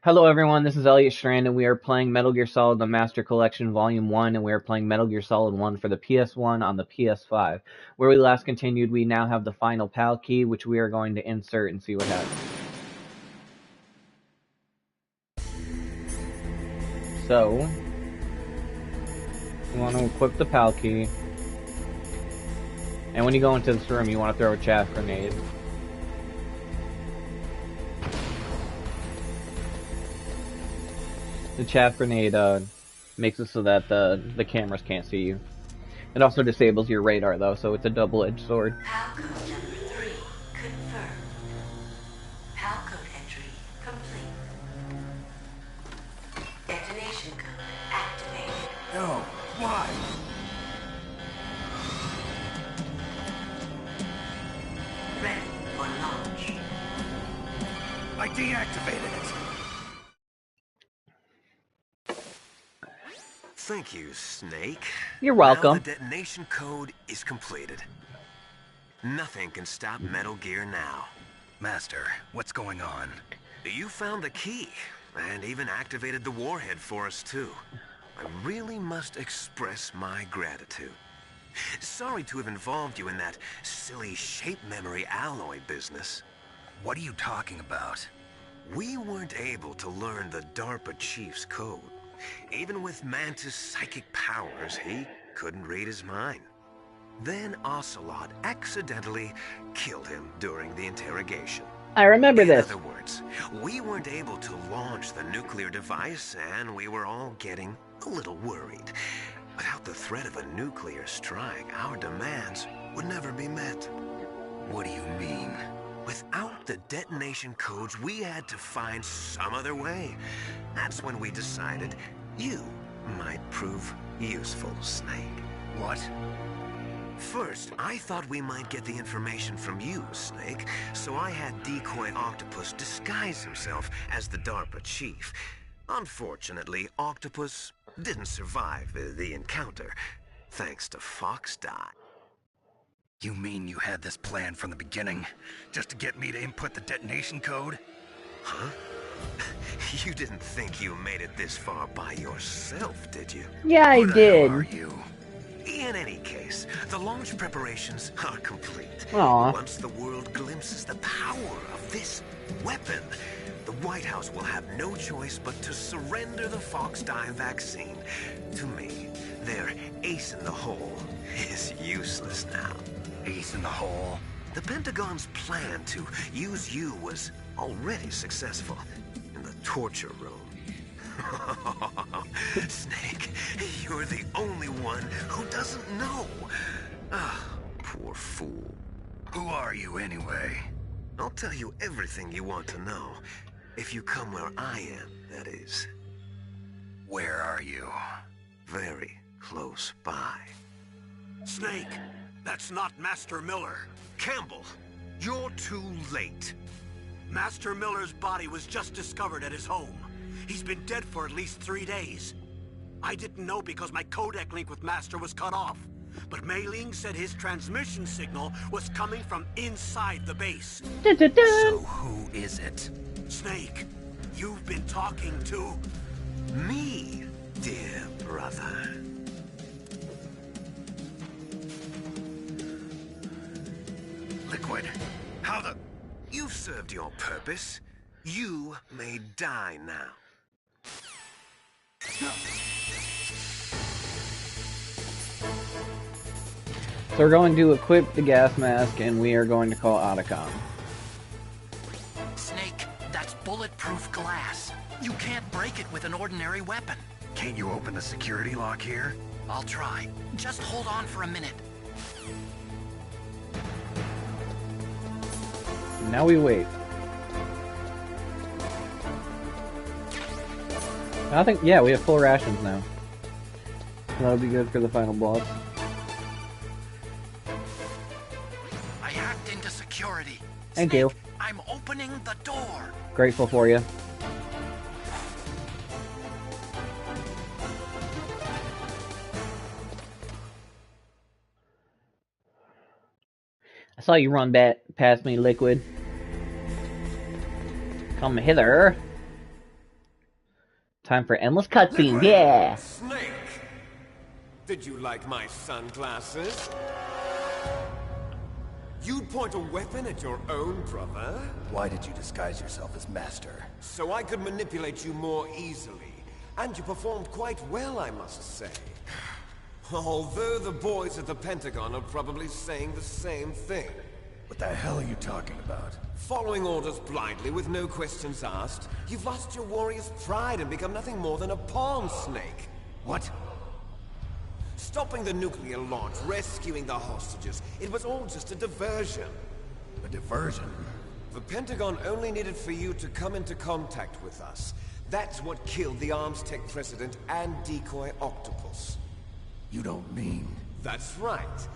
Hello everyone, this is Elliot Strand and we are playing Metal Gear Solid The Master Collection Volume 1 and we are playing Metal Gear Solid 1 for the PS1 on the PS5. Where we last continued, we now have the final PAL key which we are going to insert and see what happens. So, you want to equip the PAL key, and when you go into this room you want to throw a chaff grenade. The chaff grenade makes it so that the cameras can't see you. It also disables your radar though, so it's a double-edged sword. PAL code number 3 confirmed. PAL code entry complete. Detonation code activated. No, why? Ready for launch. I deactivated it. Thank you, Snake. You're welcome. Now the detonation code is completed. Nothing can stop Metal Gear now. Master, what's going on? You found the key, and even activated the warhead for us, too. I really must express my gratitude. Sorry to have involved you in that silly shape memory alloy business. What are you talking about? We weren't able to learn the DARPA chief's code. Even with Mantis' psychic powers, he couldn't read his mind. Then Ocelot accidentally killed him during the interrogation. I remember this. In other words, we weren't able to launch the nuclear device, and we were all getting a little worried. Without the threat of a nuclear strike, our demands would never be met. What do you mean? Without the detonation codes, we had to find some other way. That's when we decided you might prove useful, Snake. What? First, I thought we might get the information from you, Snake, so I had Decoy Octopus disguise himself as the DARPA chief. Unfortunately, Octopus didn't survive the encounter, thanks to Fox Die. You mean you had this plan from the beginning? Just to get me to input the detonation code? Huh? You didn't think you made it this far by yourself, did you? Yeah, I Who the did. hell are you? In any case, the launch preparations are complete. Aw. Once the world glimpses the power of this weapon, the White House will have no choice but to surrender the Fox Die vaccine to me. Their ace in the hole is useless now. Ace in the hole? The Pentagon's plan to use you was already successful in the torture room. Snake, you're the only one who doesn't know. Ah, poor fool. Who are you anyway? I'll tell you everything you want to know. If you come where I am, that is. Where are you? Very close by. Snake, that's not Master Miller. Campbell, you're too late. Master Miller's body was just discovered at his home. He's been dead for at least 3 days. I didn't know because my codec link with Master was cut off. But Mei Ling said his transmission signal was coming from inside the base. Dun, dun, dun. So who is it? Snake, you've been talking to... Me, dear brother. Liquid. How the... You've served your purpose. You may die now. So we're going to equip the gas mask and we are going to call Otacon. Snake, that's bulletproof glass. You can't break it with an ordinary weapon. Can't you open the security lock here? I'll try. Just hold on for a minute. Now we wait. I think, yeah, we have full rations now. That'll be good for the final boss. I hacked into security. Thank Snake, you. I'm opening the door. Grateful for you. I saw you run past me, Liquid. Come hither. Time for endless cutscenes, yeah! Snake! Did you like my sunglasses? You'd point a weapon at your own brother? Why did you disguise yourself as Master? So I could manipulate you more easily. And you performed quite well, I must say. Although the boys at the Pentagon are probably saying the same thing. What the hell are you talking about? Following orders blindly with no questions asked, you've lost your warrior's pride and become nothing more than a pawn, Snake. What? Stopping the nuclear launch, rescuing the hostages, it was all just a diversion. A diversion? The Pentagon only needed for you to come into contact with us. That's what killed the Armstech president and decoy Octopus. You don't mean... That's right.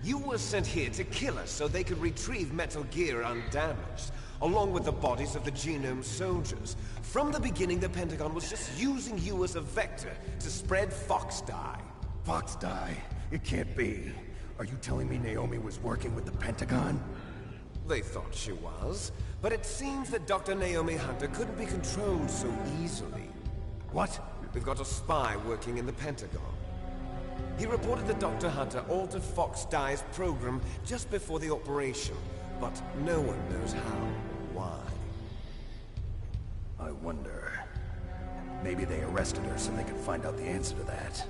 You were sent here to kill us so they could retrieve Metal Gear undamaged, along with the bodies of the Genome soldiers. From the beginning, the Pentagon was just using you as a vector to spread Fox Die. Fox Die? It can't be. Are you telling me Naomi was working with the Pentagon? They thought she was, but it seems that Dr. Naomi Hunter couldn't be controlled so easily. What? We've got a spy working in the Pentagon. He reported that Dr. Hunter altered Fox Die's program just before the operation, but no one knows how or why. I wonder... Maybe they arrested her so they could find out the answer to that.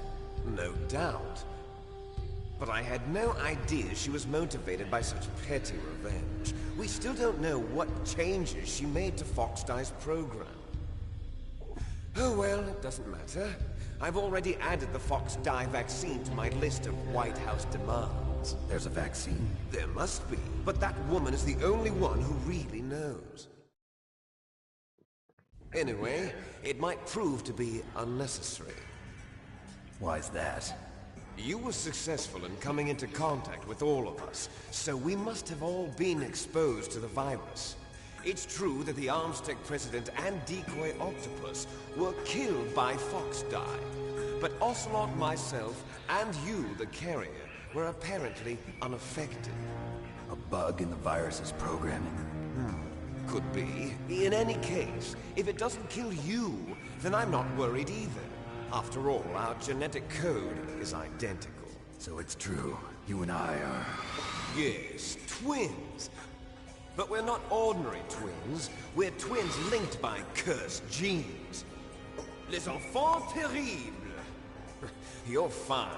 No doubt. But I had no idea she was motivated by such petty revenge. We still don't know what changes she made to Fox Die's program. Oh well, it doesn't matter. I've already added the Fox Die vaccine to my list of White House demands. There's a vaccine? There must be, but that woman is the only one who really knows. Anyway, it might prove to be unnecessary. Why's that? You were successful in coming into contact with all of us, so we must have all been exposed to the virus. It's true that the Armstech president and decoy Octopus were killed by Fox Die, but Ocelot, myself, and you, the carrier, were apparently unaffected. A bug in the virus's programming? Could be. In any case, if it doesn't kill you, then I'm not worried either. After all, our genetic code is identical. So it's true. You and I are... Yes, twins. But we're not ordinary twins. We're twins linked by cursed genes. Les enfants terribles. You're fine.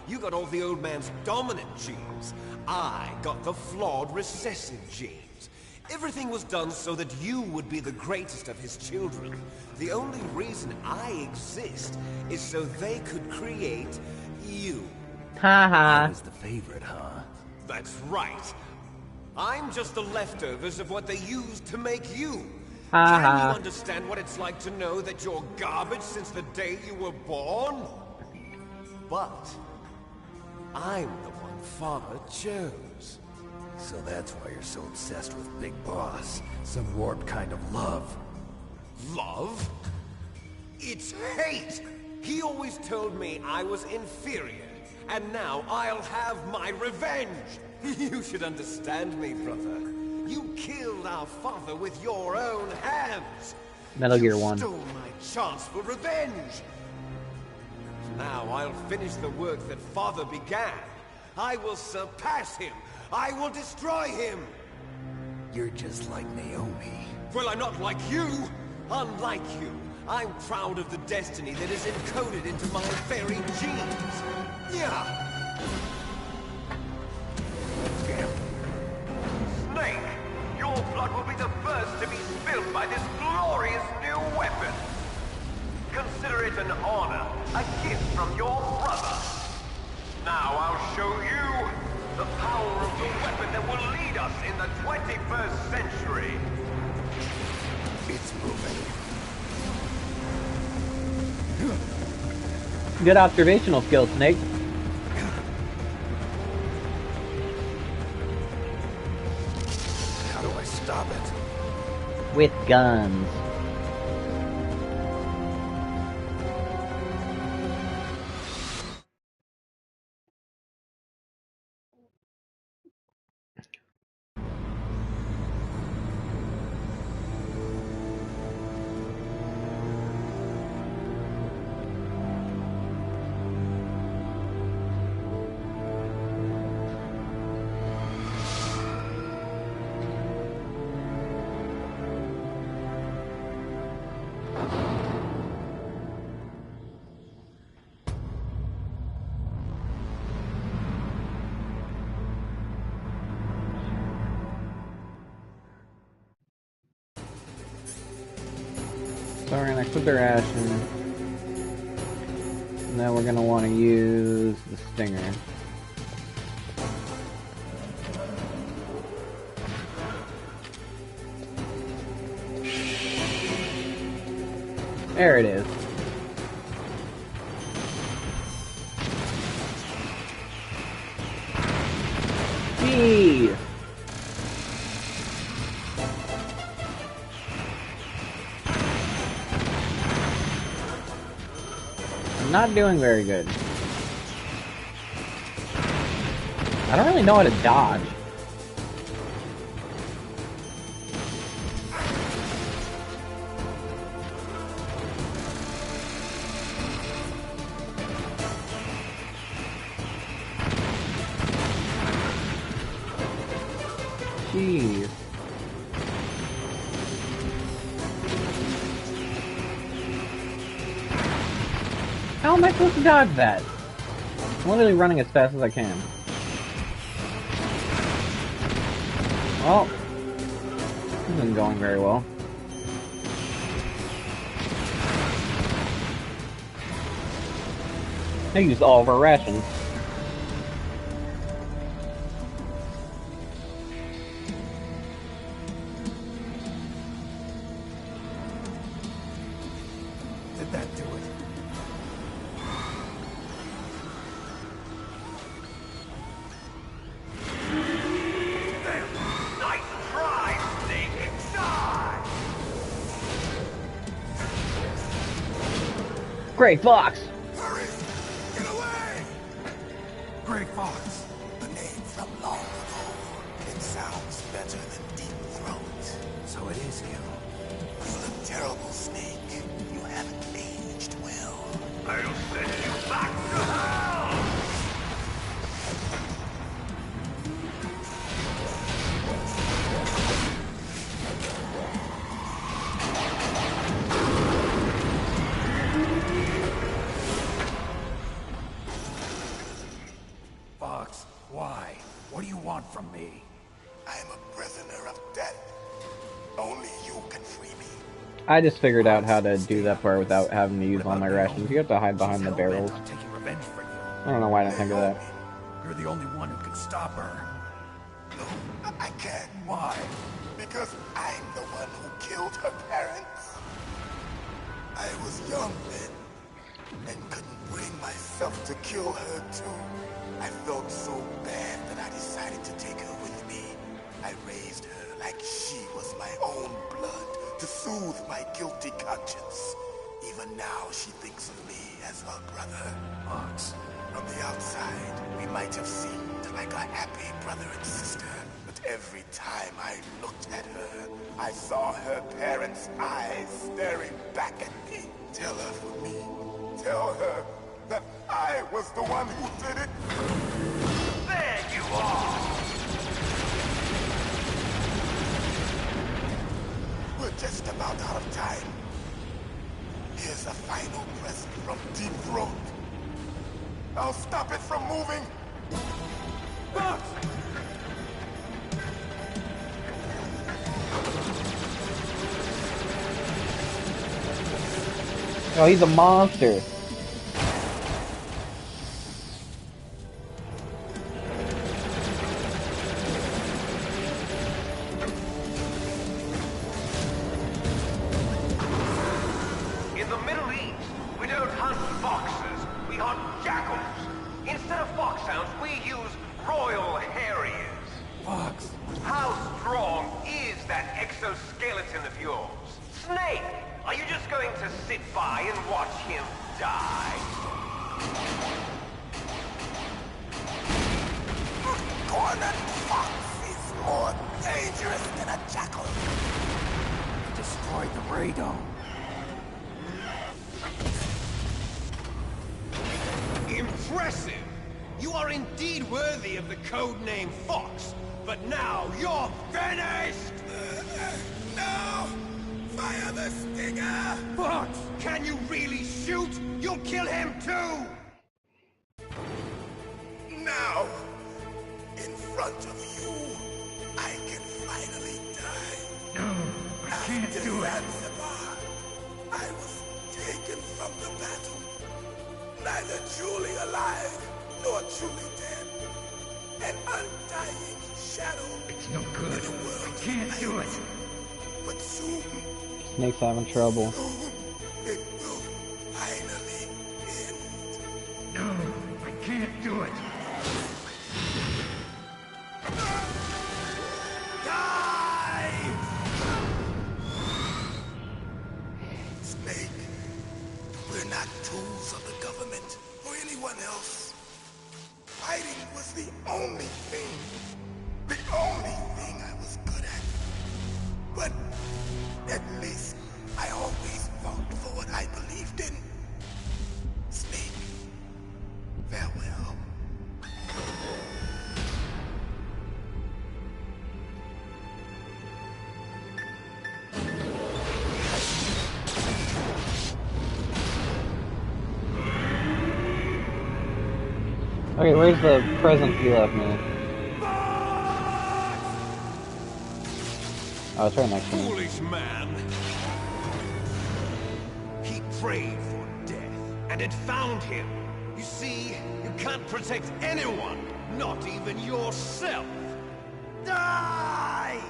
You got all the old man's dominant genes. I got the flawed recessive genes. Everything was done so that you would be the greatest of his children. The only reason I exist is so they could create you. Haha. I was the favorite, huh? That's right. I'm just the leftovers of what they used to make you. Ha Can ha. you understand what it's like to know that you're garbage since the day you were born? But I'm the one Father chose. So that's why you're so obsessed with Big Boss. Some warped kind of love. Love? It's hate! He always told me I was inferior, and now I'll have my revenge! You should understand me, brother. You killed our father with your own hands! Metal Gear You 1. stole my chance for revenge! Now I'll finish the work that Father began. I will surpass him! I will destroy him! You're just like Naomi. Well, I'm not like you! Unlike you, I'm proud of the destiny that is encoded into my very genes! Yeah! Snake, your blood will be the first to be spilled by this glorious new weapon! Consider it an honor, a gift from your brother! Now I'll show you the power of the weapon that will lead us in the 21st century! It's moving. Good observational skills, Snake. How do I stop it? With guns. So we're gonna equip the ration. And then we're gonna want to use the stinger. There it is. Gee! I'm not doing very good. I don't really know how to dodge. Jeez. How am I supposed to dodge that? I'm literally running as fast as I can. Well, this isn't going very well. I used all of our rations. Did that do it? Nice try, Snake! Die! Gray Fox! Hurry! Get away! Gray Fox. The name from long ago. It sounds better than Deep Throat. So it is you. You're a terrible snake. You haven't aged well. I'll send you back to hell! Fox, why? What do you want from me? I'm a prisoner of death. Only you can free me. I just figured out how to do that part without having to use all my rations. You have to hide behind the barrels. I'm taking revenge for you. I don't know why I didn't think of that. You're the only one who can stop her. No, I can't. Why? Because I'm the one who killed her parents. I was young then, and couldn't bring myself to kill her too. I felt so bad that I decided to take her with me. I raised her like she was my own blood to soothe my guilty conscience. Even now, she thinks of me as her brother. Fox. From the outside, we might have seemed like a happy brother and sister. But every time I looked at her, I saw her parents' eyes staring back at me. Tell her for me. Tell her that I was the one who did it. There you are! We're just about out of time. Here's a final present from Deep Throat. I'll stop it from moving. Fox! Oh, he's a monster. In the Middle East, we don't hunt foxes, we hunt jackals. Instead of foxhounds, we use royal harriers. Fox! How strong is that exoskeleton of yours? Snake, are you just going to sit by and watch him die? Cornered fox is more dangerous than a jackal. He destroyed the radome. Impressive! You are indeed worthy of the codename Fox, but now you're finished! No! Fire the stinger! Fox, can you really shoot? You'll kill him too! Now, in front of you, I can finally die. No, I can't do it. Zanzibar, I was taken from the battle, neither truly alive nor truly dead. An undying shadow. It's no good. I can't do it. But soon, Snake's having trouble. soon, it will finally end. No, I can't do it. Die! Snake, we're not tools of the government or anyone else. Fighting was the only thing I was good at. But at least I always fought for what I believed in. Snake, farewell. Okay, where's the present he left me? Oh, it's right next to me. Foolish man. He prayed for death, and it found him. You see, you can't protect anyone, not even yourself. Die!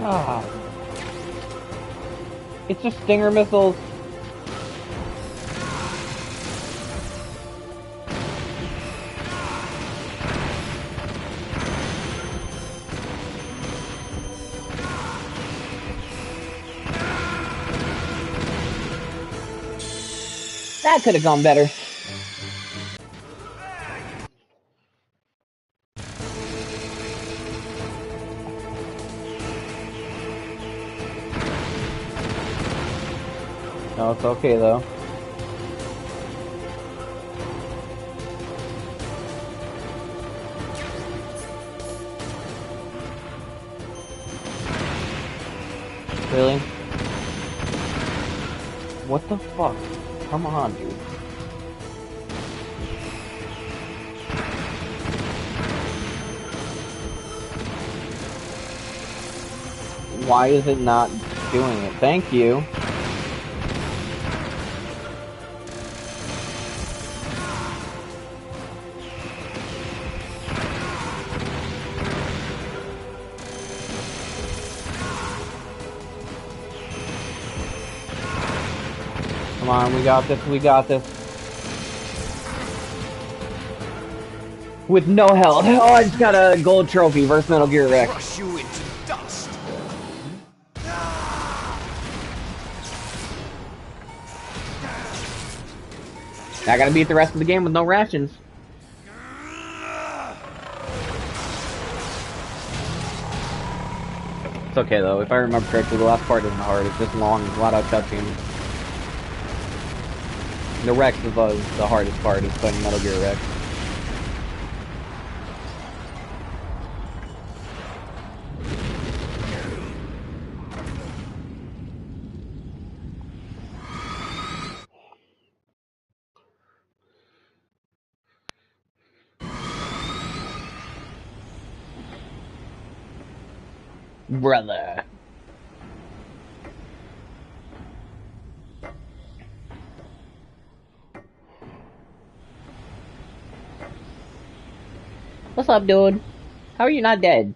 Ah. It's just Stinger missiles. That could have gone better. No, it's okay though. Really? What the fuck? Come on, dude. Why is it not doing it? Thank you. Come on, we got this, we got this. With no health. Oh, I just got a gold trophy versus Metal Gear Rex. Crush you into dust. I gotta beat the rest of the game with no rations. It's okay though, if I remember correctly, the last part isn't hard, it's just long, a lot of cutscenes. The Rex is the hardest part, is playing Metal Gear Rex. Brother. What's up, dude? How are you not dead?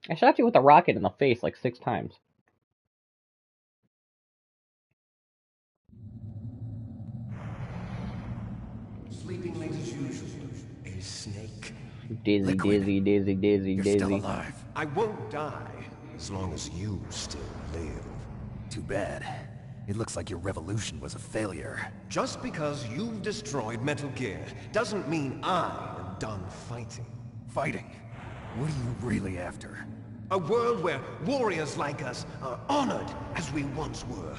I shot you with a rocket in the face like 6 times. Sleeping late as usual. A snake. Dizzy, dizzy, dizzy, dizzy, You're dizzy. still alive. I won't die as long as you still live. Too bad. It looks like your revolution was a failure. Just because you've destroyed Metal Gear doesn't mean I am done fighting. Fighting? What are you really after? A world where warriors like us are honored as we once were.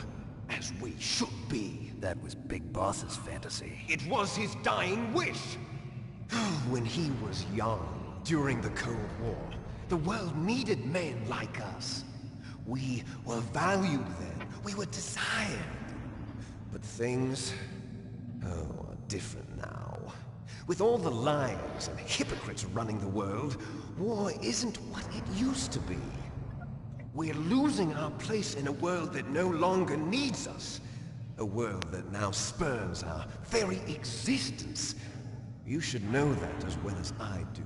As we should be. That was Big Boss's fantasy. It was his dying wish. When he was young, during the Cold War, the world needed men like us. We were valued then. We were desired. But things, are different now. With all the liars and hypocrites running the world, war isn't what it used to be. We're losing our place in a world that no longer needs us. A world that now spurns our very existence. You should know that as well as I do.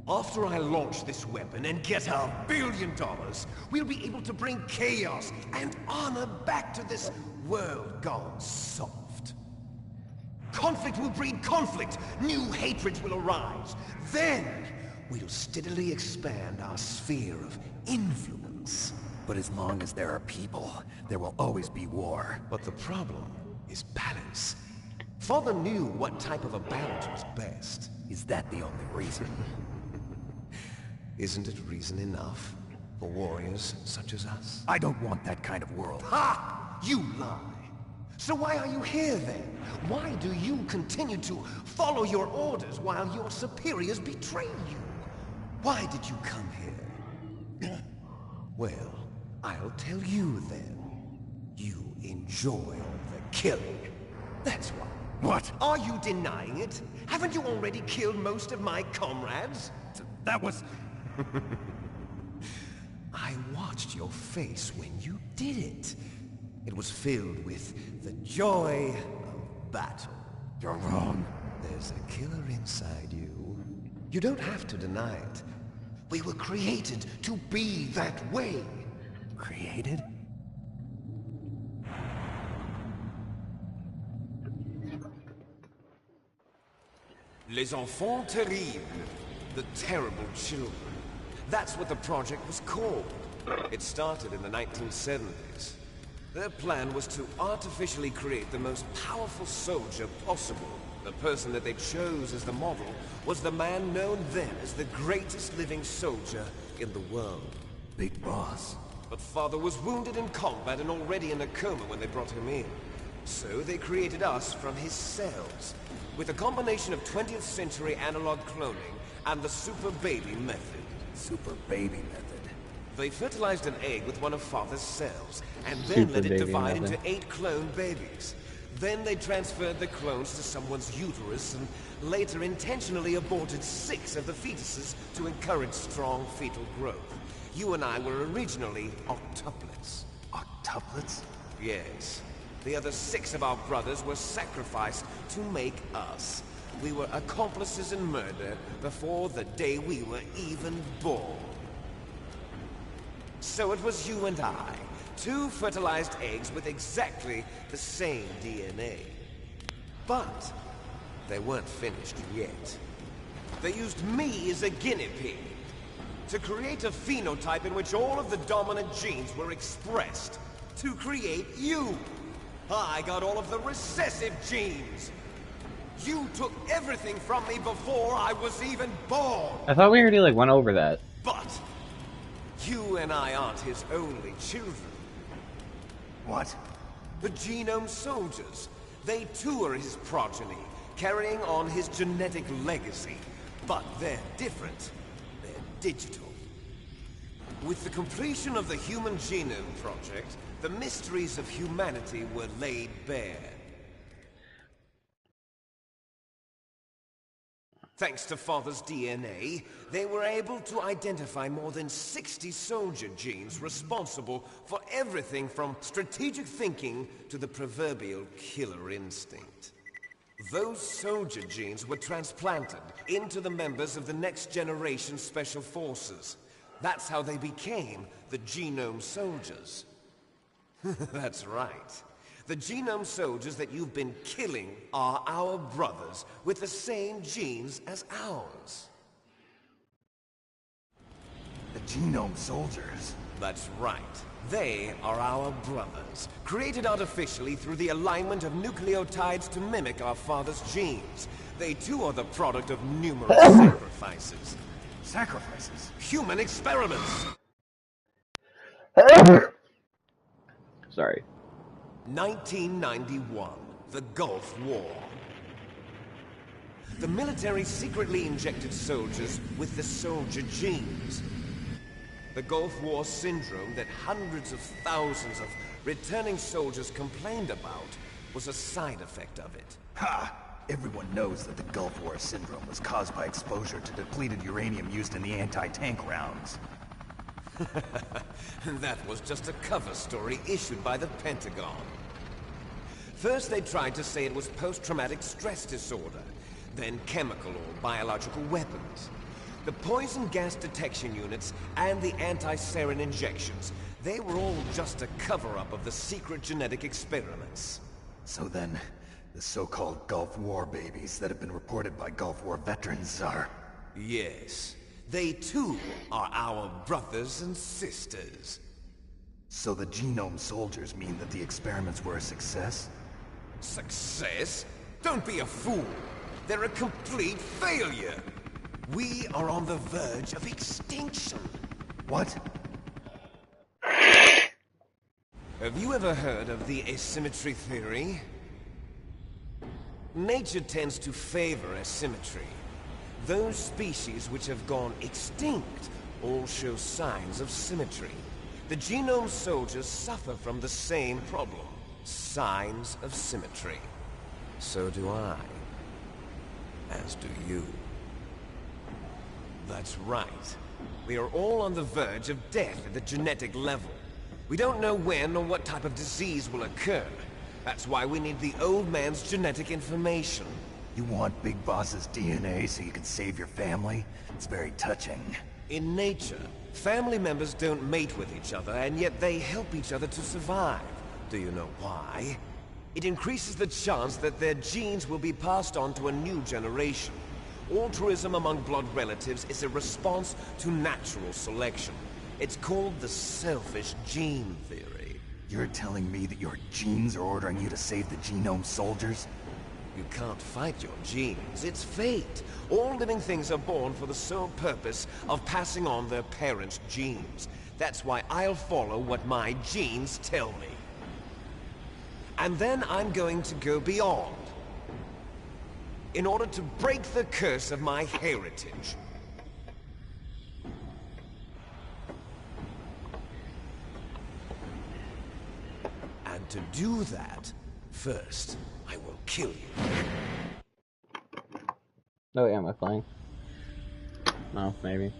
After I launch this weapon and get our $1 billion, we'll be able to bring chaos and honor back to this world gone soft. Conflict will breed conflict. New hatreds will arise. Then, we'll steadily expand our sphere of influence. But as long as there are people, there will always be war. But the problem is balance. Father knew what type of a balance was best. Is that the only reason? Isn't it reason enough for warriors such as us? I don't want that kind of world. Ha! You lie! So why are you here then? Why do you continue to follow your orders while your superiors betray you? Why did you come here? Well, I'll tell you then. You enjoy all the killing. That's why. What? Are you denying it? Haven't you already killed most of my comrades? That was... I watched your face when you did it. It was filled with the joy of battle. You're wrong. There's a killer inside you. You don't have to deny it. We were created to be that way. Created? Les enfants terribles. The terrible children. That's what the project was called. It started in the 1970s. Their plan was to artificially create the most powerful soldier possible. The person that they chose as the model was the man known then as the greatest living soldier in the world. Big Boss. But Father was wounded in combat and already in a coma when they brought him in. So they created us from his cells, with a combination of 20th century analog cloning and the super baby method. Super baby method. They fertilized an egg with one of Father's cells, and then let it divide into 8 clone babies. Then they transferred the clones to someone's uterus, and later intentionally aborted 6 of the fetuses to encourage strong fetal growth. You and I were originally octuplets. Octuplets? Yes. The other 6 of our brothers were sacrificed to make us. We were accomplices in murder before the day we were even born. So it was you and I, 2 fertilized eggs with exactly the same DNA. But they weren't finished yet. They used me as a guinea pig to create a phenotype in which all of the dominant genes were expressed. To create you. I got all of the recessive genes. You took everything from me before I was even born. I thought we already went over that. But you and I aren't his only children. What? The Genome Soldiers. They too are his progeny, carrying on his genetic legacy. But they're different. They're digital. With the completion of the Human Genome Project, the mysteries of humanity were laid bare. Thanks to Father's DNA, they were able to identify more than 60 soldier genes responsible for everything from strategic thinking to the proverbial killer instinct. Those soldier genes were transplanted into the members of the next generation Special Forces. That's how they became the Genome Soldiers. That's right. The Genome Soldiers that you've been killing are our brothers with the same genes as ours. The Genome Soldiers? That's right. They are our brothers, created artificially through the alignment of nucleotides to mimic our father's genes. They too are the product of numerous sacrifices. Sacrifices? Human experiments! Sorry. 1991, the Gulf War. The military secretly injected soldiers with the soldier genes. The Gulf War syndrome that hundreds of thousands of returning soldiers complained about was a side effect of it. Ha! Everyone knows that the Gulf War syndrome was caused by exposure to depleted uranium used in the anti-tank rounds. That was just a cover story issued by the Pentagon. First they tried to say it was post-traumatic stress disorder, then chemical or biological weapons. The poison gas detection units and the anti-sarin injections, they were all just a cover-up of the secret genetic experiments. So then, the so-called Gulf War babies that have been reported by Gulf War veterans are... Yes. They too are our brothers and sisters. So the genome soldiers mean that the experiments were a success? Success? Don't be a fool. They're a complete failure. We are on the verge of extinction. What? Have you ever heard of the asymmetry theory? Nature tends to favor asymmetry. Those species which have gone extinct all show signs of symmetry. The genome soldiers suffer from the same problem. Signs of symmetry. So do I. As do you. That's right. We are all on the verge of death at the genetic level. We don't know when or what type of disease will occur. That's why we need the old man's genetic information. You want Big Boss's DNA so you can save your family? It's very touching. In nature, family members don't mate with each other, and yet they help each other to survive. Do you know why? It increases the chance that their genes will be passed on to a new generation. Altruism among blood relatives is a response to natural selection. It's called the selfish gene theory. You're telling me that your genes are ordering you to save the genome soldiers? You can't fight your genes. It's fate. All living things are born for the sole purpose of passing on their parents' genes. That's why I'll follow what my genes tell me. And then I'm going to go beyond. In order to break the curse of my heritage. And to do that, first, I will kill you. Oh, yeah, am I playing? No, maybe.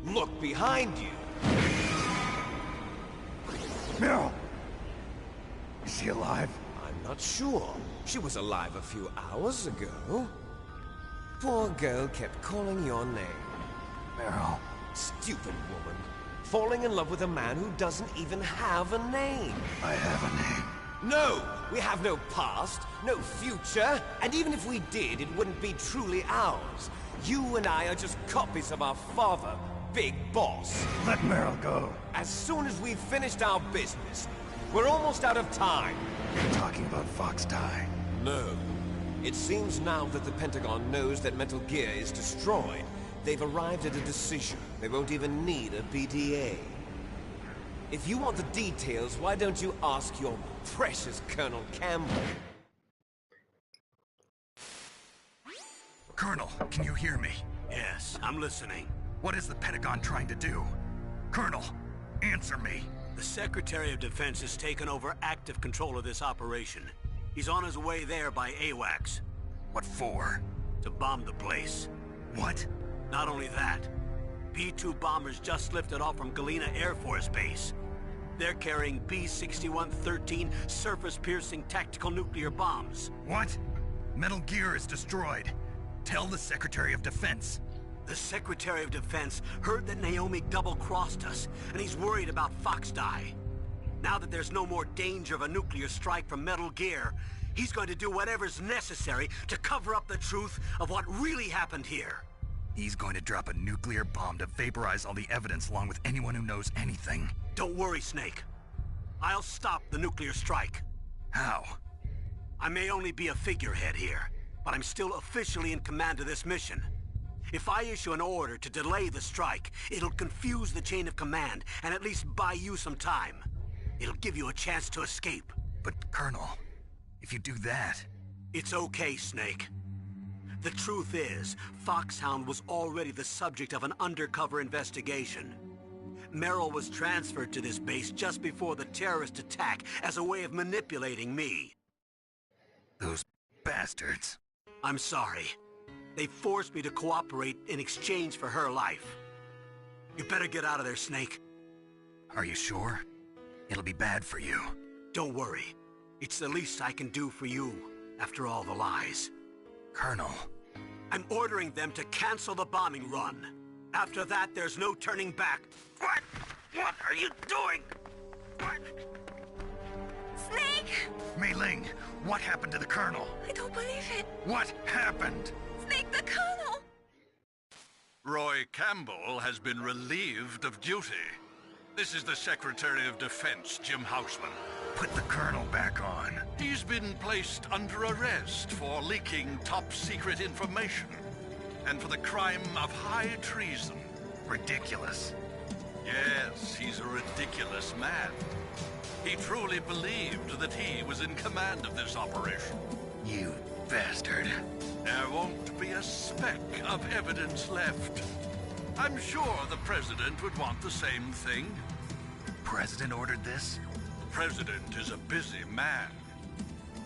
Look behind you! Meryl! Is she alive? I'm not sure. She was alive a few hours ago. Poor girl kept calling your name. Meryl. Stupid woman. Falling in love with a man who doesn't even have a name. I have a name. No! We have no past, no future, and even if we did, it wouldn't be truly ours. You and I are just copies of our father, Big Boss. Let Meryl go. As soon as we've finished our business, we're almost out of time. You're talking about Fox Die. No. It seems now that the Pentagon knows that Metal Gear is destroyed. They've arrived at a decision. They won't even need a PDA. If you want the details, why don't you ask your precious Colonel Campbell? Colonel, can you hear me? Yes, I'm listening. What is the Pentagon trying to do? Colonel, answer me. The Secretary of Defense has taken over active control of this operation. He's on his way there by AWACS. What for? To bomb the place. What? Not only that, B-2 bombers just lifted off from Galena Air Force Base. They're carrying B-6113 surface-piercing tactical nuclear bombs. What? Metal Gear is destroyed. Tell the Secretary of Defense. The Secretary of Defense heard that Naomi double-crossed us, and he's worried about Fox Die. Now that there's no more danger of a nuclear strike from Metal Gear, he's going to do whatever's necessary to cover up the truth of what really happened here. He's going to drop a nuclear bomb to vaporize all the evidence along with anyone who knows anything. Don't worry, Snake. I'll stop the nuclear strike. How? I may only be a figurehead here, but I'm still officially in command of this mission. If I issue an order to delay the strike, it'll confuse the chain of command and at least buy you some time. It'll give you a chance to escape. But, Colonel, if you do that... It's okay, Snake. The truth is, Foxhound was already the subject of an undercover investigation. Meryl was transferred to this base just before the terrorist attack as a way of manipulating me. Those bastards. I'm sorry. They forced me to cooperate in exchange for her life. You better get out of there, Snake. Are you sure? It'll be bad for you. Don't worry. It's the least I can do for you, after all the lies. Colonel. I'm ordering them to cancel the bombing run. After that, there's no turning back. What? What are you doing? What? Snake! Mei Ling, what happened to the Colonel? I don't believe it. What happened? Snake, the Colonel! Roy Campbell has been relieved of duty. This is the Secretary of Defense, Jim Houseman. Put the Colonel back on. He's been placed under arrest for leaking top-secret information and for the crime of high treason. Ridiculous. Yes, he's a ridiculous man. He truly believed that he was in command of this operation. You bastard. There won't be a speck of evidence left. I'm sure the President would want the same thing. President ordered this? President is a busy man.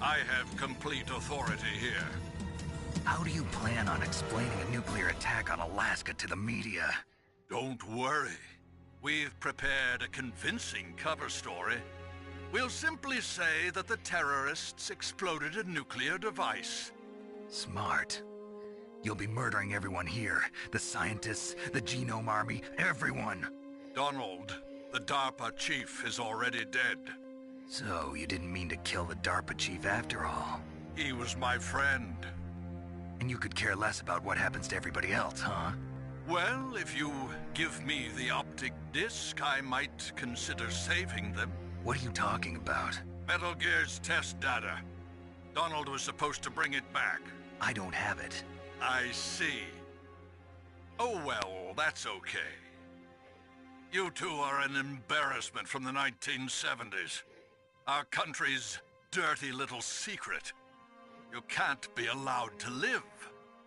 I have complete authority here. How do you plan on explaining a nuclear attack on Alaska to the media? Don't worry. We've prepared a convincing cover story. We'll simply say that the terrorists exploded a nuclear device. Smart. You'll be murdering everyone here. The scientists, the Genome Army, everyone. Donald, the DARPA chief, is already dead. So, you didn't mean to kill the DARPA chief after all? He was my friend. And you could care less about what happens to everybody else, huh? Well, if you give me the optic disc, I might consider saving them. What are you talking about? Metal Gear's test data. Donald was supposed to bring it back. I don't have it. I see. Oh well, that's okay. You two are an embarrassment from the 1970s. Our country's dirty little secret. You can't be allowed to live.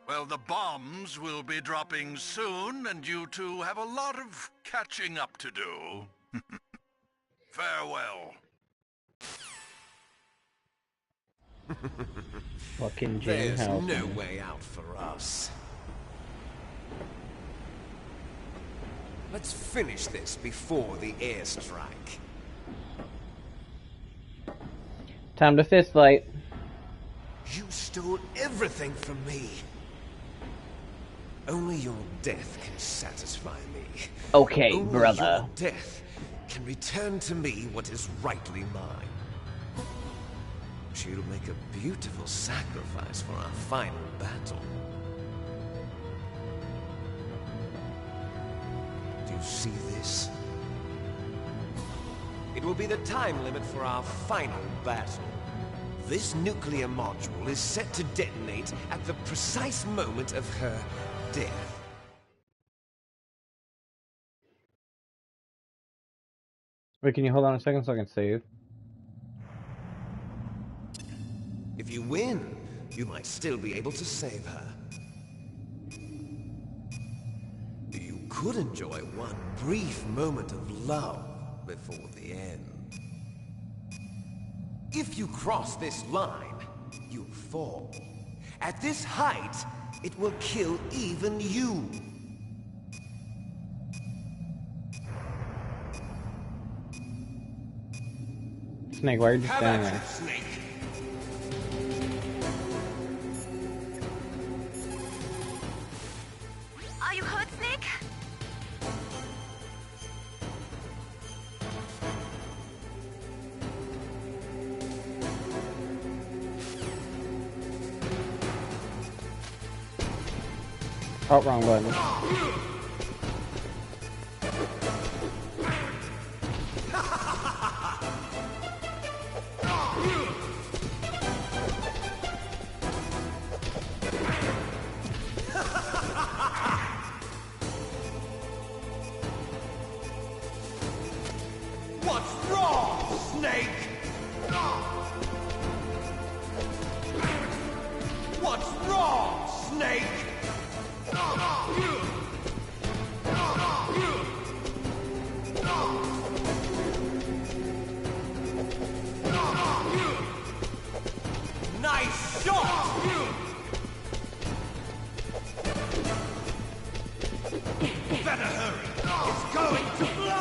Well, the bombs will be dropping soon, and you two have a lot of catching up to do. Farewell. Fucking Jim There's Houseman. no way out for us. Let's finish this before the airstrike. Time to fist fight. You stole everything from me. Only your death can satisfy me. Okay, Only brother. your death can return to me what is rightly mine. She'll make a beautiful sacrifice for our final battle. Do you see this? It will be the time limit for our final battle. This nuclear module is set to detonate at the precise moment of her death. Wait, can you hold on a second so I can save? If you win, you might still be able to save her. You could enjoy one brief moment of love before the end. If you cross this line, you'll fall. At this height, it will kill even you. Snake, why are you just standing there? Snake. Are you hurt, Snake? Oh, wrong button. What's wrong, Snake? What's wrong, Snake? Nice Better hurry! It's going to blow!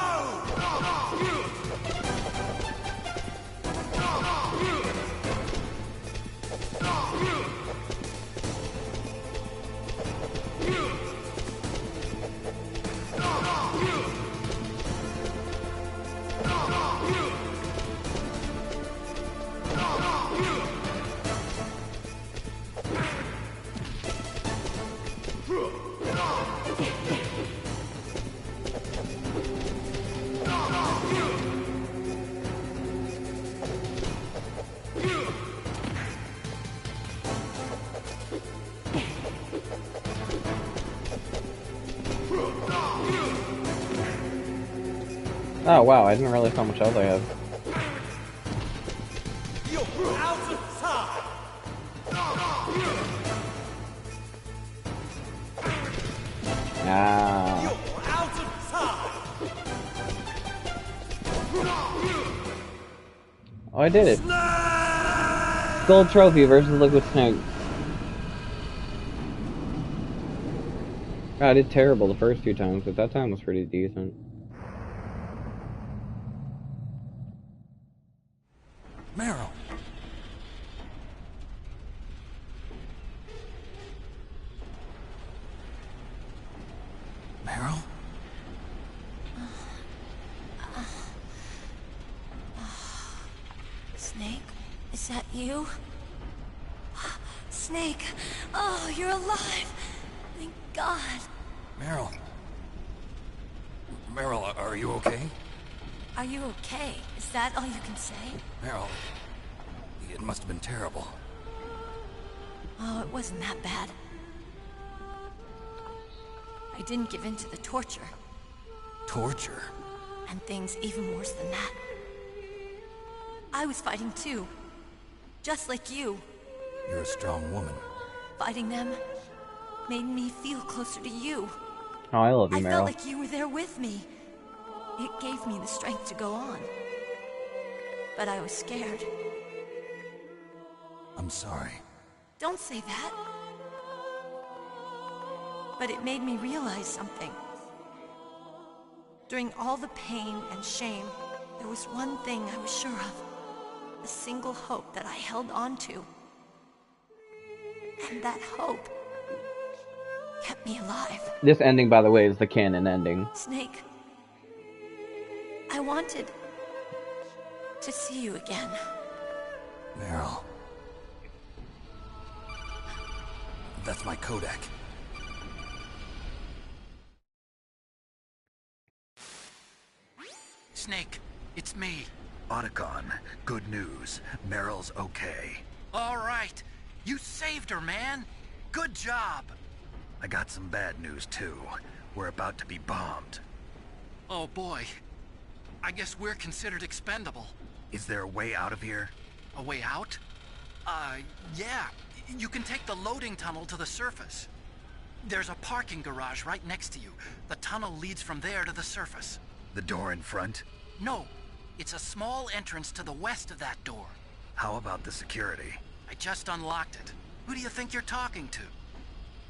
Oh wow, I didn't realize how much health I have. You're out of time! Ah. You're out of time! Oh, I did it. Gold trophy versus Liquid Snake. I did terrible the first 2 times, but that time was pretty decent. Meryl. Meryl? Snake, is that you? Snake, oh, you're alive. Thank God. Meryl. Meryl, are you okay? Are you okay? Is that all you can say? Meryl, it must have been terrible. Oh, it wasn't that bad. I didn't give in to the torture. Torture? And things even worse than that. I was fighting too. Just like you. You're a strong woman. Fighting them made me feel closer to you. Oh, I love you, Meryl. I felt like you were there with me. It gave me the strength to go on. But I was scared. I'm sorry. Don't say that. But it made me realize something. During all the pain and shame, there was one thing I was sure of. A single hope that I held on to. And that hope kept me alive. This ending, by the way, is the canon ending. Snake, I wanted to see you again. Meryl. That's my Kodak. Snake, it's me. Otacon, good news. Meryl's okay. All right. You saved her, man. Good job. I got some bad news, too. We're about to be bombed. Oh, boy. I guess we're considered expendable. Is there a way out of here? A way out? Yeah. You can take the loading tunnel to the surface. There's a parking garage right next to you. The tunnel leads from there to the surface. The door in front? No. It's a small entrance to the west of that door. How about the security? I just unlocked it. Who do you think you're talking to?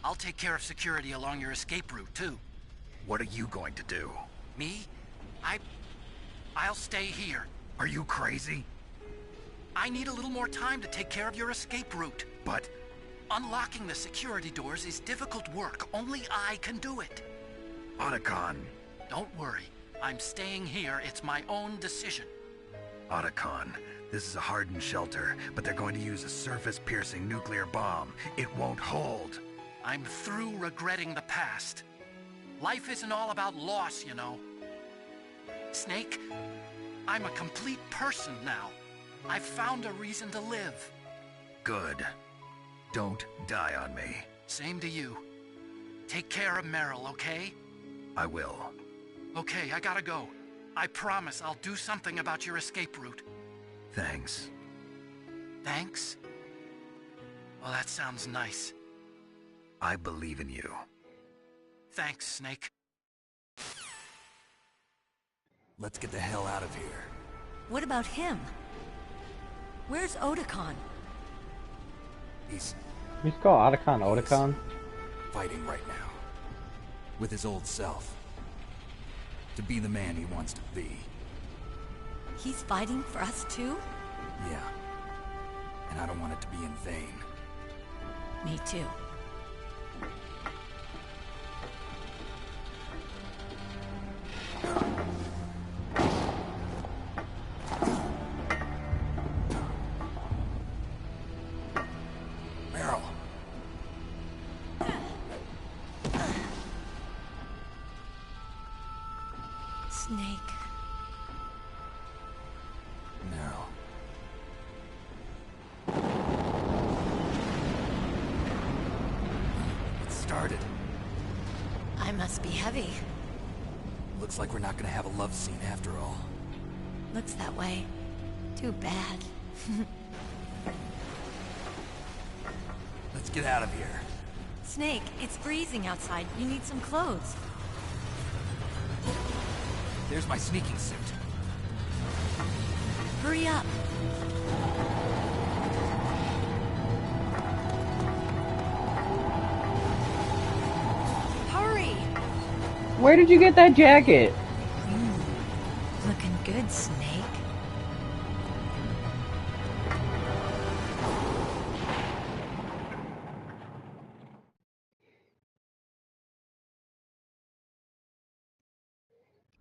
I'll take care of security along your escape route, too. What are you going to do? Me? I'll stay here. Are you crazy? I need a little more time to take care of your escape route. But... unlocking the security doors is difficult work. Only I can do it. Otacon. Don't worry. I'm staying here. It's my own decision. Otacon, this is a hardened shelter, but they're going to use a surface-piercing nuclear bomb. It won't hold. I'm through regretting the past. Life isn't all about loss, you know. Snake, I'm a complete person now. I've found a reason to live. Good. Don't die on me. Same to you. Take care of Meryl, okay? I will. Okay, I gotta go. I promise I'll do something about your escape route. Thanks. Thanks? Well, that sounds nice. I believe in you. Thanks, Snake. Let's get the hell out of here. What about him? Where's Otacon? He's called Otacon. fighting right now. With his old self. To be the man he wants to be. He's fighting for us too? Yeah. And I don't want it to be in vain. Me too. Meryl. Snake. Meryl. It started. I must be heavy. Looks like we're not gonna have a love scene after all. Looks that way. Too bad. Let's get out of here. Snake, it's freezing outside. You need some clothes. There's my sneaking suit. Hurry up. Hurry! Where did you get that jacket? Looking good, Snake.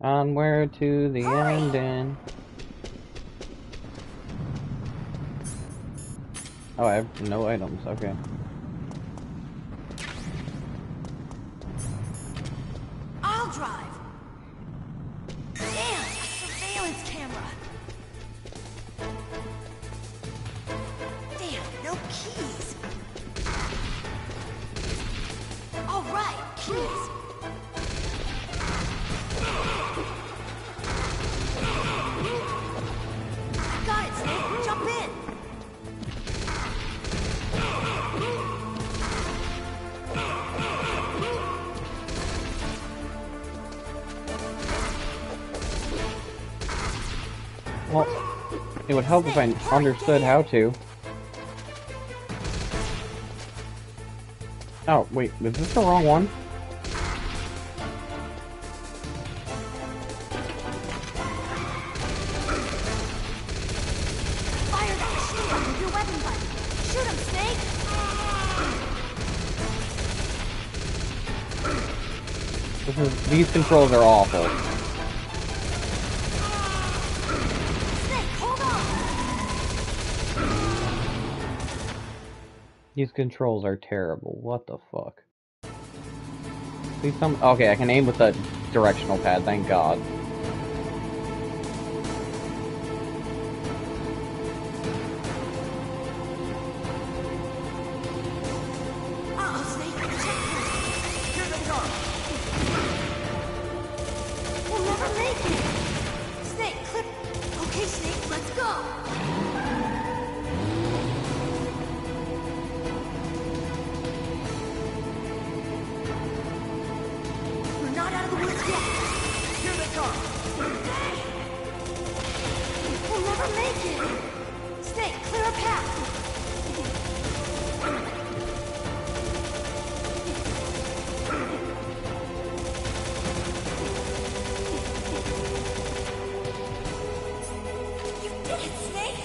Onward to the ending. Oh, I have no items. Okay. I'll drive. Damn, a surveillance camera. Damn, no keys. All right, keys. Got it, Snake. Jump in. Well, it would help if I understood how to. Oh, wait, is this the wrong one? Fire that shield with your weapon button. Shoot him, Snake. These controls are awful. Snake, hold on. These controls are terrible. What the fuck? Please some. Okay, I can aim with the directional pad. Thank God. Uh-oh, Snake. Checkpoint. Here they come. We'll never make it. Snake, clip. Okay, Snake, let's go. We're not out of the woods yet. Here they come. We'll never make it. Snake, clear a path. You did it, Snake.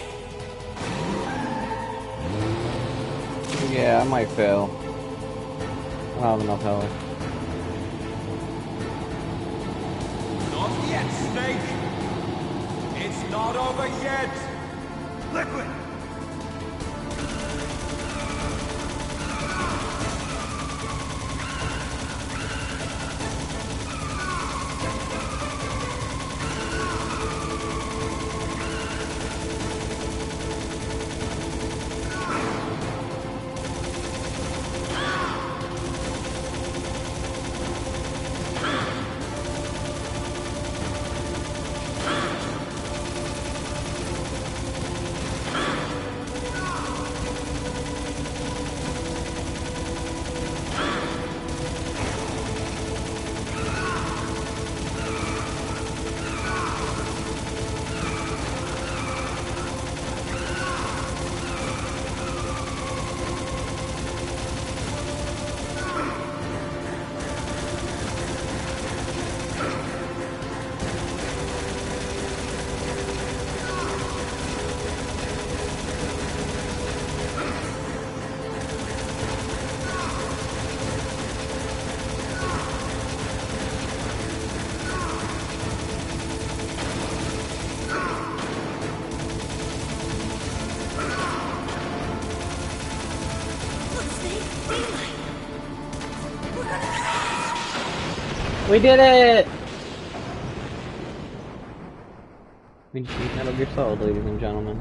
Yeah, I might fail. I don't have enough health. Not yet, Snake! It's not over yet! Liquid! We did it! We just beat Metal Gear Solid, ladies and gentlemen.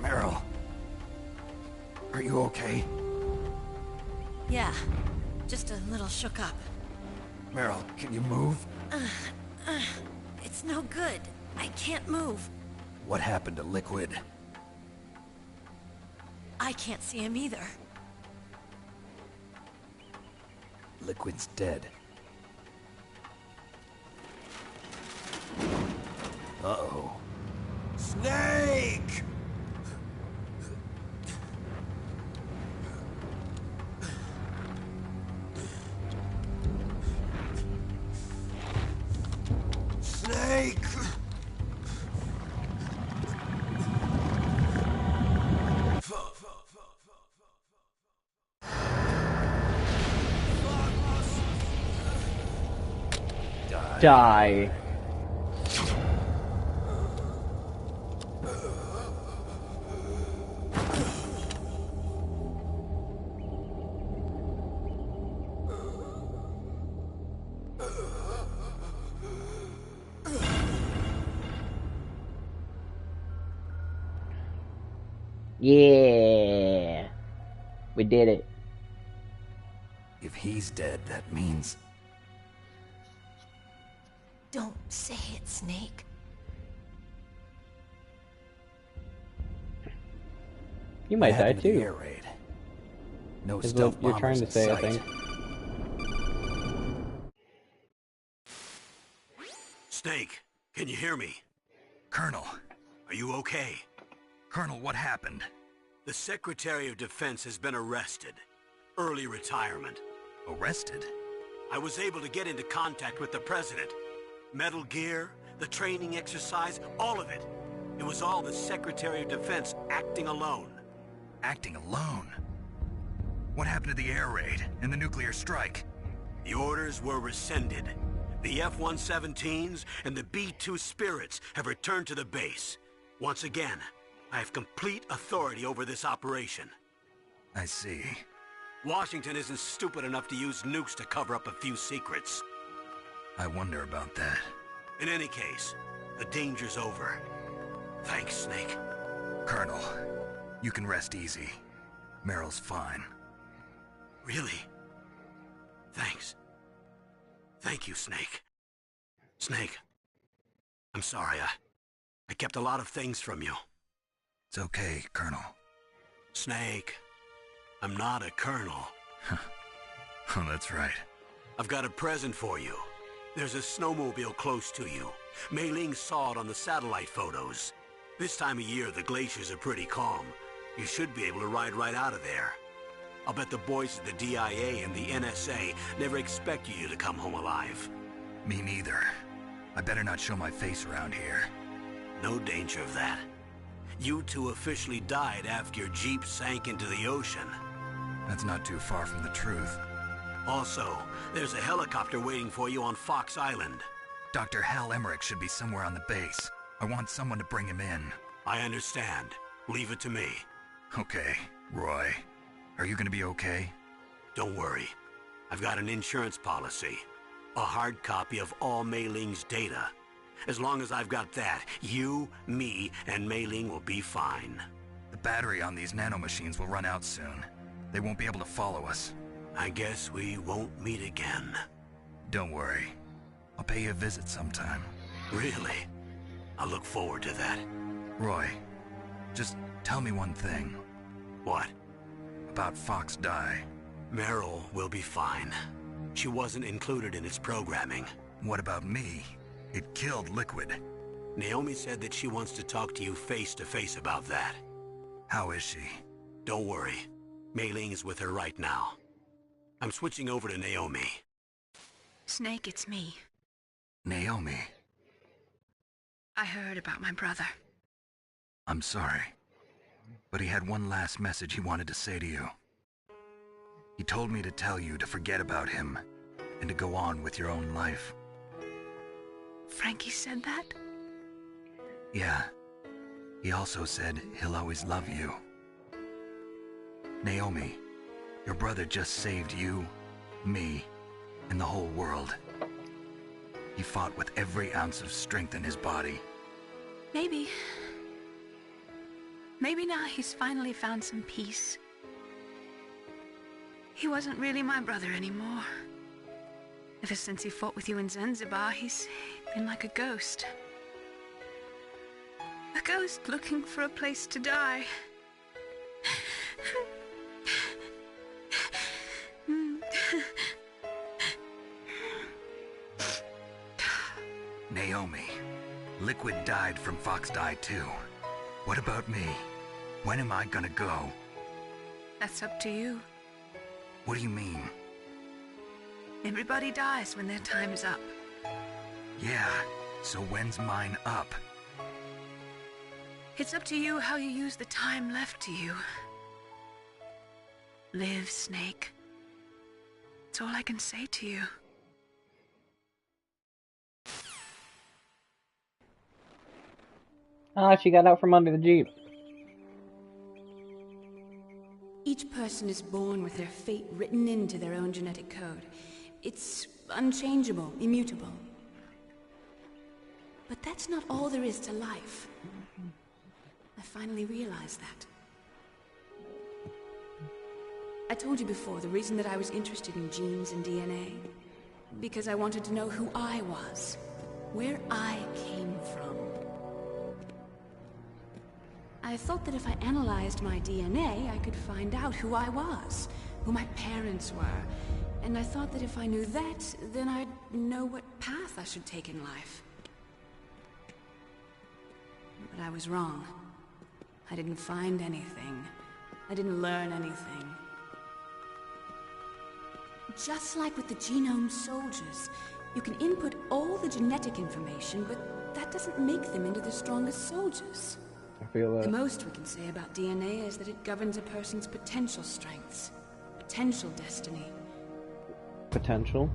Meryl. Are you okay? Yeah, just a little shook up. Meryl, can you move? It's no good. I can't move. What happened to Liquid? I can't see him either. Liquid's dead. Uh-oh. Snake! Snake! Die. Yeah. We did it. If he's dead, that means... Don't say it, Snake. You might die happened to the too. air raid? No Is stealth what you're trying bombers to in say, I sight. think. Snake, can you hear me? Colonel. Are you okay? Colonel, what happened? The Secretary of Defense has been arrested. Early retirement. Arrested? I was able to get into contact with the President. Metal Gear, the training exercise, all of it. It was all the Secretary of Defense acting alone. Acting alone? What happened to the air raid and the nuclear strike? The orders were rescinded. The F-117s and the B-2 Spirits have returned to the base. Once again, I have complete authority over this operation. I see. Washington isn't stupid enough to use nukes to cover up a few secrets. I wonder about that. In any case, the danger's over. Thanks, Snake. Colonel, you can rest easy. Meryl's fine. Really? Thanks. Thank you, Snake. Snake, I'm sorry, I kept a lot of things from you. It's okay, Colonel. Snake, I'm not a colonel. Oh, that's right. I've got a present for you. There's a snowmobile close to you. Mei Ling saw it on the satellite photos. This time of year, the glaciers are pretty calm. You should be able to ride right out of there. I'll bet the boys at the DIA and the NSA never expected you to come home alive. Me neither. I better not show my face around here. No danger of that. You two officially died after your Jeep sank into the ocean. That's not too far from the truth. Also, there's a helicopter waiting for you on Fox Island. Dr. Hal Emmerich should be somewhere on the base. I want someone to bring him in. I understand. Leave it to me. Okay, Roy. Are you gonna be okay? Don't worry. I've got an insurance policy. A hard copy of all Mei Ling's data. As long as I've got that, you, me, and Mei Ling will be fine. The battery on these nanomachines will run out soon. They won't be able to follow us. I guess we won't meet again. Don't worry. I'll pay you a visit sometime. Really? I look forward to that. Roy, just tell me one thing. What? About Fox Die. Meryl will be fine. She wasn't included in its programming. What about me? It killed Liquid. Naomi said that she wants to talk to you face to face about that. How is she? Don't worry. Mei Ling is with her right now. I'm switching over to Naomi. Snake, it's me. Naomi. I heard about my brother. I'm sorry. But he had one last message he wanted to say to you. He told me to tell you to forget about him and to go on with your own life. Frankie said that? Yeah. He also said he'll always love you. Naomi, your brother just saved you, me, and the whole world. He fought with every ounce of strength in his body. Maybe now he's finally found some peace. He wasn't really my brother anymore. Ever since he fought with you in Zanzibar, he's been like a ghost. A ghost looking for a place to die. Naomi, Liquid died from Foxdie too. What about me? When am I gonna go? That's up to you. What do you mean? Everybody dies when their time is up. Yeah, so when's mine up? It's up to you how you use the time left to you. Live, Snake. That's all I can say to you. Ah, she got out from under the Jeep. Each person is born with their fate written into their own genetic code. It's unchangeable, immutable. But that's not all there is to life. I finally realized that. I told you before the reason that I was interested in genes and DNA. Because I wanted to know who I was, where I came from. I thought that if I analyzed my DNA, I could find out who I was, who my parents were. And I thought that if I knew that, then I'd know what path I should take in life. But I was wrong. I didn't find anything. I didn't learn anything. Just like with the genome soldiers, you can input all the genetic information, but that doesn't make them into the strongest soldiers. I feel that. The most we can say about DNA is that it governs a person's potential strengths, potential destiny. Potential?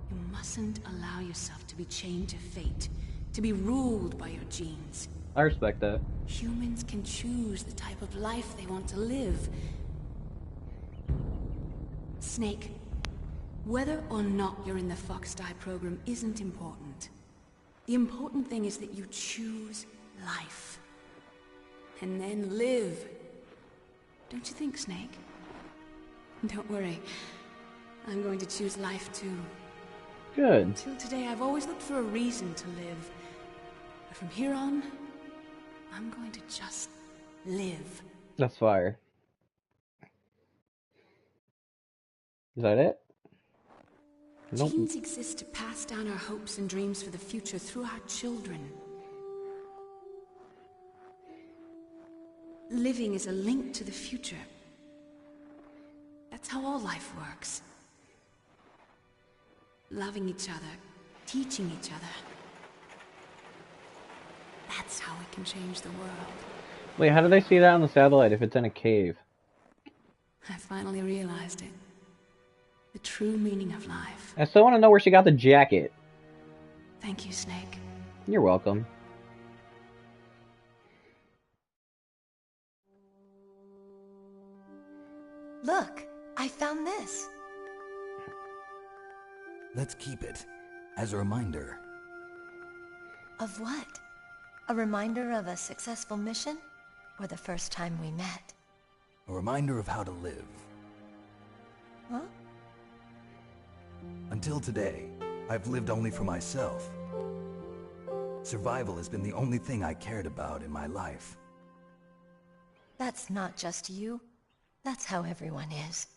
You mustn't allow yourself to be chained to fate, to be ruled by your genes. I respect that. Humans can choose the type of life they want to live. Snake, whether or not you're in the Foxdie program isn't important. The important thing is that you choose life. And then live. Don't you think, Snake? Don't worry. I'm going to choose life too. Good. Until today, I've always looked for a reason to live. But from here on, I'm going to just live. That's fire. Is that it? Nope. Genes exist to pass down our hopes and dreams for the future through our children. Living is a link to the future. That's how all life works. Loving each other, teaching each other. That's how we can change the world. Wait, how do they see that on the satellite if it's in a cave? I finally realized it. The true meaning of life. I still want to know where she got the jacket. Thank you, Snake. You're welcome. Look, I found this. Let's keep it as a reminder. Of what? A reminder of a successful mission? Or the first time we met? A reminder of how to live. Huh? Until today, I've lived only for myself. Survival has been the only thing I cared about in my life. That's not just you. That's how everyone is.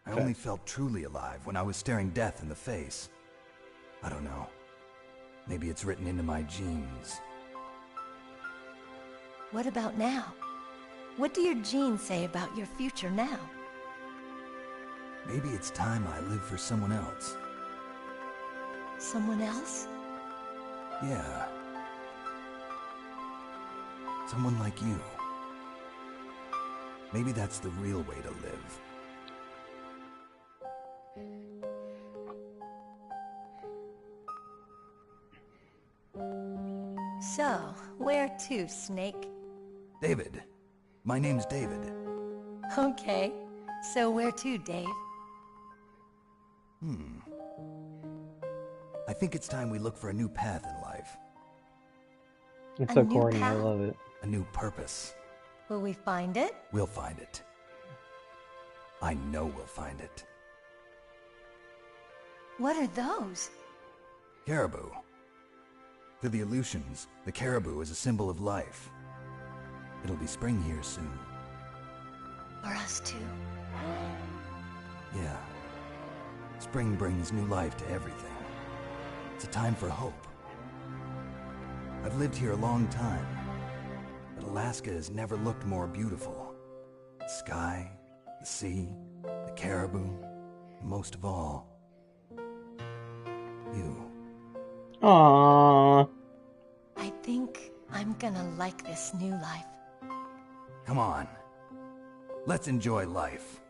I only felt truly alive when I was staring death in the face. I don't know. Maybe it's written into my genes. What about now? What do your genes say about your future now? Maybe it's time I live for someone else. Someone else? Yeah. Someone like you. Maybe that's the real way to live. So, where to, Snake? David. My name's David. Okay. So where to, Dave? I think it's time we look for a new path in life. It's A so new corny, I path? love it. A new purpose. Will we find it? We'll find it. I know we'll find it. What are those? Caribou. To the Aleutians, the caribou is a symbol of life. It'll be spring here soon. For us too. Yeah. Spring brings new life to everything. It's a time for hope. I've lived here a long time, but Alaska has never looked more beautiful. The sky, the sea, the caribou, and most of all, you. Aww. I think I'm gonna like this new life. Come on. Let's enjoy life.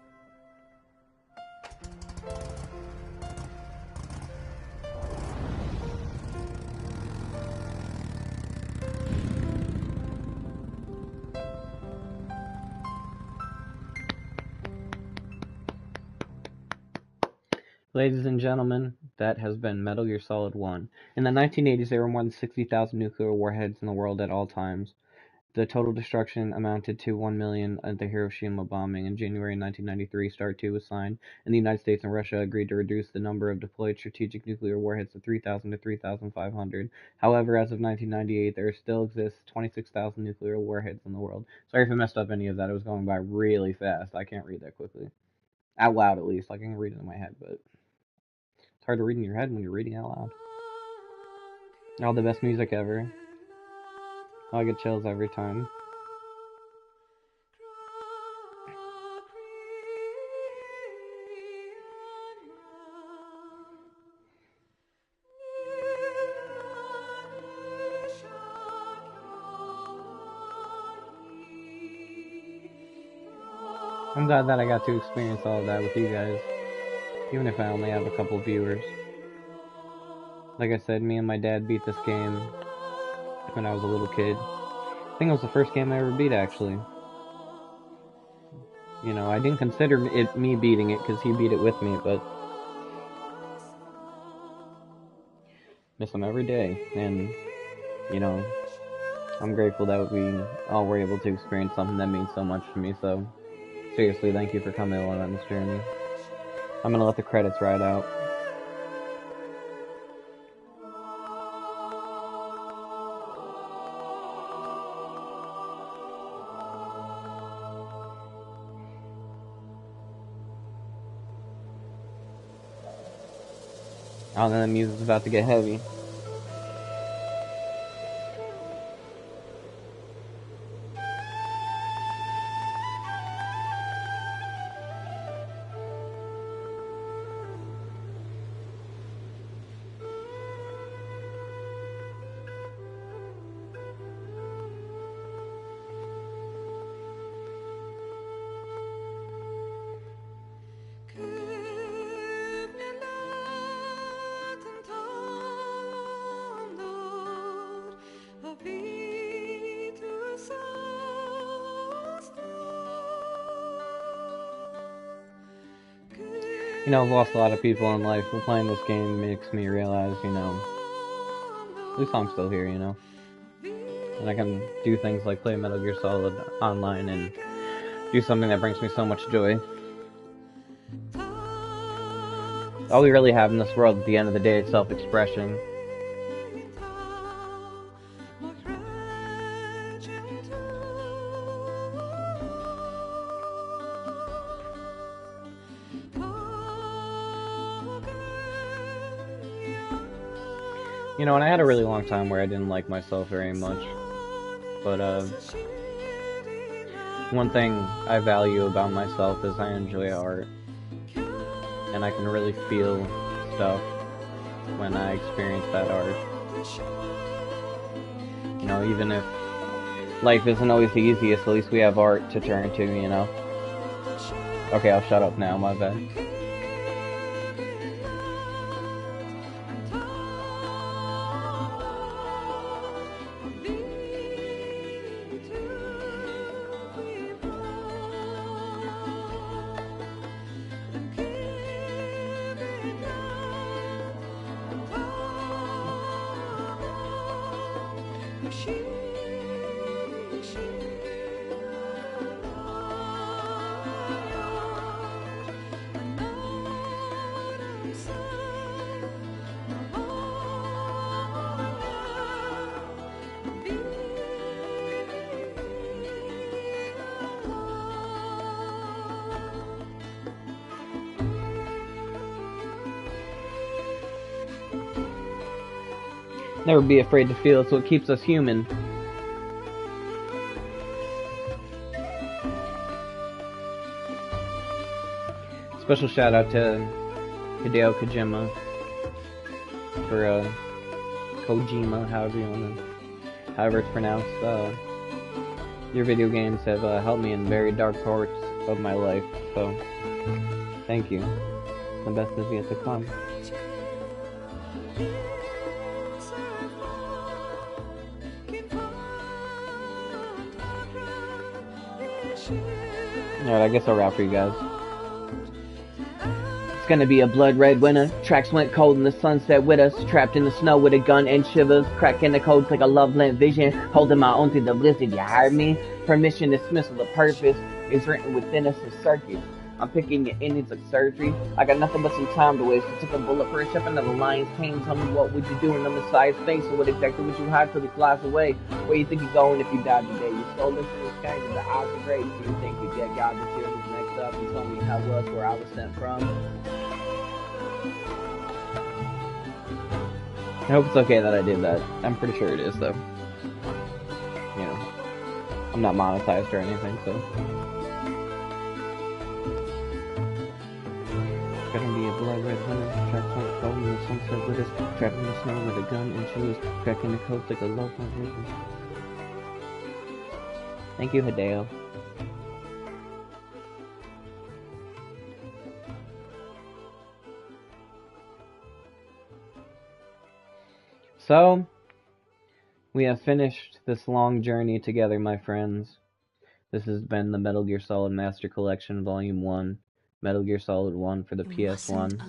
Ladies and gentlemen, that has been Metal Gear Solid 1. In the 1980s, there were more than 60,000 nuclear warheads in the world at all times. The total destruction amounted to 1 million at the Hiroshima bombing. In January 1993, START II was signed, and the United States and Russia agreed to reduce the number of deployed strategic nuclear warheads to 3,000 to 3,500. However, as of 1998, there still exists 26,000 nuclear warheads in the world. Sorry if I messed up any of that. It was going by really fast. I can't read that quickly. Out loud, at least. I can read it in my head, but it's hard to read in your head when you're reading out loud. All the best music ever. I get chills every time. I'm glad that I got to experience all of that with you guys, even if I only have a couple viewers. Like I said, me and my dad beat this game when I was a little kid. I think it was the first game I ever beat, actually. You know, I didn't consider it me beating it because he beat it with me, but miss him every day, and you know, I'm grateful that we all were able to experience something that means so much to me. So seriously, thank you for coming along on this journey. I'm gonna let the credits ride out. Oh, then the music's about to get heavy. You know, I've lost a lot of people in life, but playing this game makes me realize, you know, at least I'm still here, you know. And I can do things like play Metal Gear Solid online and do something that brings me so much joy. All we really have in this world at the end of the day is self-expression. You know, and I had a really long time where I didn't like myself very much, but one thing I value about myself is I enjoy art, and I can really feel stuff when I experience that art. You know, even if Life isn't always the easiest, at least we have art to turn to, you know? Okay, I'll shut up now, my bad. Never be afraid to feel, it's what keeps us human. Special shout out to Hideo Kojima for Kojima, however it's pronounced. Your video games have helped me in very dark parts of my life, so thank you. The best is yet to come. Alright, I guess I'll wrap for you guys. It's gonna be a blood red winter. Tracks went cold and the sunset with us. Trapped in the snow with a gun and shivers. Cracking the codes like a love lamp vision. Holding my own through the blizzard, you heard me? Permission, dismissal, the purpose is written within us as circuits. I'm picking your innings like surgery. I got nothing but some time to waste. I took a bullet for a ship into the lion's pain. Tell me what would you do in the Messiah's face? Or what exactly would you hide till he flies away? Where you think you're going if you died today? You stole this from the sky to the eyes of grace. Do you think you'd get God to cheer who's next up and tell me how it was where I was sent from? I hope it's okay that I did that. I'm pretty sure it is, though. You know, I'm not monetized or anything, so. Gonna be a blood red winter. Tracks went cold in the sunset with us. Trapped in the snow with a gun and shoes. Cracking the coats like a loaf of vision. Thank you, Hideo. So, we have finished this long journey together, my friends. This has been the Metal Gear Solid Master Collection Volume 1. Metal Gear Solid 1 for the PS1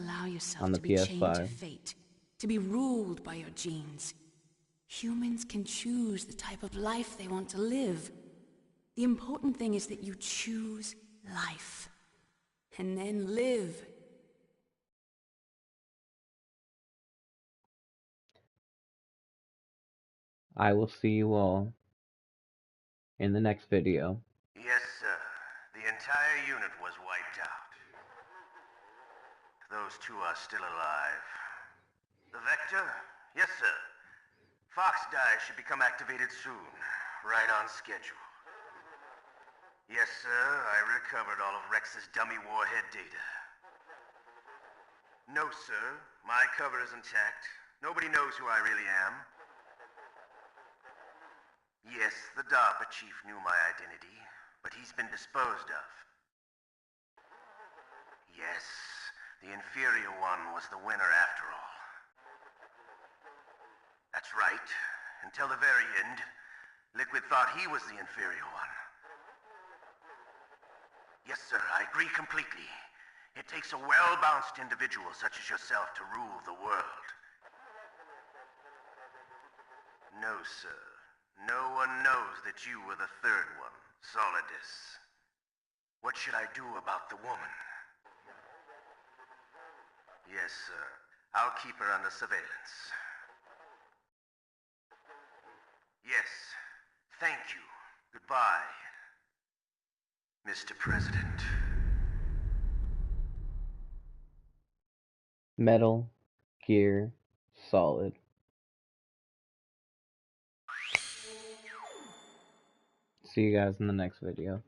on the PS5. Fate, to be ruled by your genes. Humans can choose the type of life they want to live. The important thing is that you choose life. And then live. I will see you all in the next video. Yes, sir. The entire unit was wiped out. Those two are still alive. The Vector? Yes, sir. Fox Die should become activated soon. Right on schedule. Yes, sir. I recovered all of Rex's dummy warhead data. No, sir. My cover is intact. Nobody knows who I really am. Yes, the DARPA chief knew my identity, but he's been disposed of. Yes, the inferior one was the winner after all. That's right. Until the very end, Liquid thought he was the inferior one. Yes, sir, I agree completely. It takes a well-balanced individual such as yourself to rule the world. No, sir. No one knows that you were the third one, Solidus. What should I do about the woman? Yes, sir. I'll keep her under surveillance. Yes. Thank you. Goodbye, Mr. President. Metal Gear Solid. See you guys in the next video.